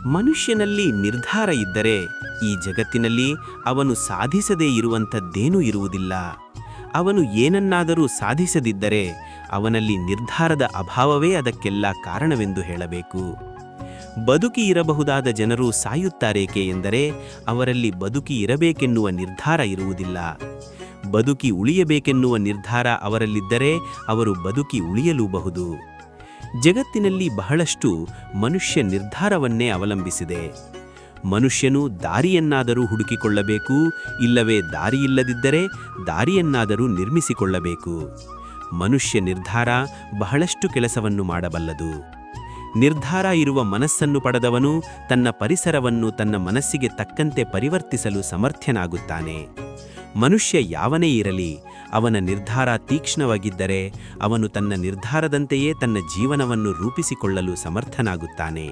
ಮನುಷ್ಯನಲ್ಲಿ ನಿರ್ಧಾರ ಇದ್ದರೆ ಈ ಜಗತ್ತಿನಲ್ಲಿ ಅವನು ಸಾಧಿಸದೇ ಇರುವಂಥದ್ದೇನೂ ಇರುವುದಿಲ್ಲ. ಅವನು ಏನನ್ನಾದರೂ ಸಾಧಿಸದಿದ್ದರೆ ಅವನಲ್ಲಿ ನಿರ್ಧಾರದ ಅಭಾವವೇ ಅದಕ್ಕೆಲ್ಲ ಕಾರಣವೆಂದು ಹೇಳಬೇಕು. ಬದುಕಿ ಇರಬಹುದಾದ ಜನರು ಸಾಯುತ್ತಾರೇಕೆ ಎಂದರೆ ಅವರಲ್ಲಿ ಬದುಕಿ ಇರಬೇಕೆನ್ನುವ ನಿರ್ಧಾರ ಇರುವುದಿಲ್ಲ. ಬದುಕಿ ಉಳಿಯಬೇಕೆನ್ನುವ ನಿರ್ಧಾರ ಅವರಲ್ಲಿದ್ದರೆ ಅವರು ಬದುಕಿ ಉಳಿಯಲೂಬಹುದು. ಜಗತ್ತಿನಲ್ಲಿ ಬಹಳಷ್ಟು ಮನುಷ್ಯ ನಿರ್ಧಾರವನ್ನೇ ಅವಲಂಬಿಸಿದೆ. ಮನುಷ್ಯನು ದಾರಿಯನ್ನಾದರೂ ಹುಡುಕಿಕೊಳ್ಳಬೇಕು, ಇಲ್ಲವೇ ದಾರಿಯಿಲ್ಲದಿದ್ದರೆ ದಾರಿಯನ್ನಾದರೂ ನಿರ್ಮಿಸಿಕೊಳ್ಳಬೇಕು. ಮನುಷ್ಯ ನಿರ್ಧಾರ ಬಹಳಷ್ಟು ಕೆಲಸವನ್ನು ಮಾಡಬಲ್ಲದು. ನಿರ್ಧಾರ ಇರುವ ಮನಸ್ಸನ್ನು ಪಡೆದವನು ತನ್ನ ಪರಿಸರವನ್ನು ತನ್ನ ಮನಸ್ಸಿಗೆ ತಕ್ಕಂತೆ ಪರಿವರ್ತಿಸಲು ಸಮರ್ಥನಾಗುತ್ತಾನೆ. ಮನುಷ್ಯ ಯಾವನೇ ಇರಲಿ, ಅವನ ನಿರ್ಧಾರ ತೀಕ್ಷ್ಣವಾಗಿದ್ದರೆ ಅವನು ತನ್ನ ನಿರ್ಧಾರದಂತೆಯೇ ತನ್ನ ಜೀವನವನ್ನು ರೂಪಿಸಿಕೊಳ್ಳಲು ಸಮರ್ಥನಾಗುತ್ತಾನೆ.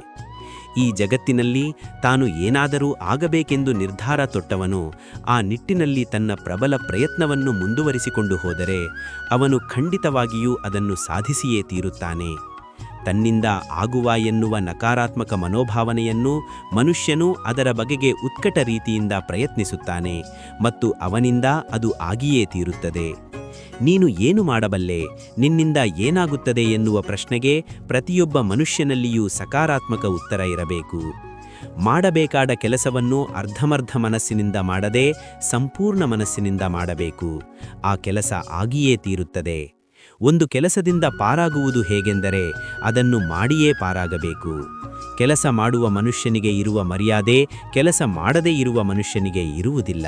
ಈ ಜಗತ್ತಿನಲ್ಲಿ ತಾನು ಏನಾದರೂ ಆಗಬೇಕೆಂದು ನಿರ್ಧಾರ ತೊಟ್ಟವನು ಆ ನಿಟ್ಟಿನಲ್ಲಿ ತನ್ನ ಪ್ರಬಲ ಪ್ರಯತ್ನವನ್ನು ಮುಂದುವರಿಸಿಕೊಂಡು ಹೋದರೆ ಅವನು ಖಂಡಿತವಾಗಿಯೂ ಅದನ್ನು ಸಾಧಿಸಿಯೇ ತೀರುತ್ತಾನೆ. ತನ್ನಿಂದ ಆಗುವ ಎನ್ನುವ ನಕಾರಾತ್ಮಕ ಮನೋಭಾವನೆಯನ್ನು ಮನುಷ್ಯನು ಅದರ ಬಗೆಗೆ ಉತ್ಕಟ ರೀತಿಯಿಂದ ಪ್ರಯತ್ನಿಸುತ್ತಾನೆ ಮತ್ತು ಅವನಿಂದ ಅದು ಆಗಿಯೇ ತೀರುತ್ತದೆ. ನೀನು ಏನು ಮಾಡಬಲ್ಲೆ, ನಿನ್ನಿಂದ ಏನಾಗುತ್ತದೆ ಎನ್ನುವ ಪ್ರಶ್ನೆಗೆ ಪ್ರತಿಯೊಬ್ಬ ಮನುಷ್ಯನಲ್ಲಿಯೂ ಸಕಾರಾತ್ಮಕ ಉತ್ತರ ಇರಬೇಕು. ಮಾಡಬೇಕಾದ ಕೆಲಸವನ್ನು ಅರ್ಧಮರ್ಧ ಮನಸ್ಸಿನಿಂದ ಮಾಡದೆ ಸಂಪೂರ್ಣ ಮನಸ್ಸಿನಿಂದ ಮಾಡಬೇಕು. ಆ ಕೆಲಸ ಆಗಿಯೇ ತೀರುತ್ತದೆ. ಒಂದು ಕೆಲಸದಿಂದ ಪಾರಾಗುವುದು ಹೇಗೆಂದರೆ ಅದನ್ನು ಮಾಡಿಯೇ ಪಾರಾಗಬೇಕು. ಕೆಲಸ ಮಾಡುವ ಮನುಷ್ಯನಿಗೆ ಇರುವ ಮರ್ಯಾದೆ ಕೆಲಸ ಮಾಡದೇ ಇರುವ ಮನುಷ್ಯನಿಗೆ ಇರುವುದಿಲ್ಲ.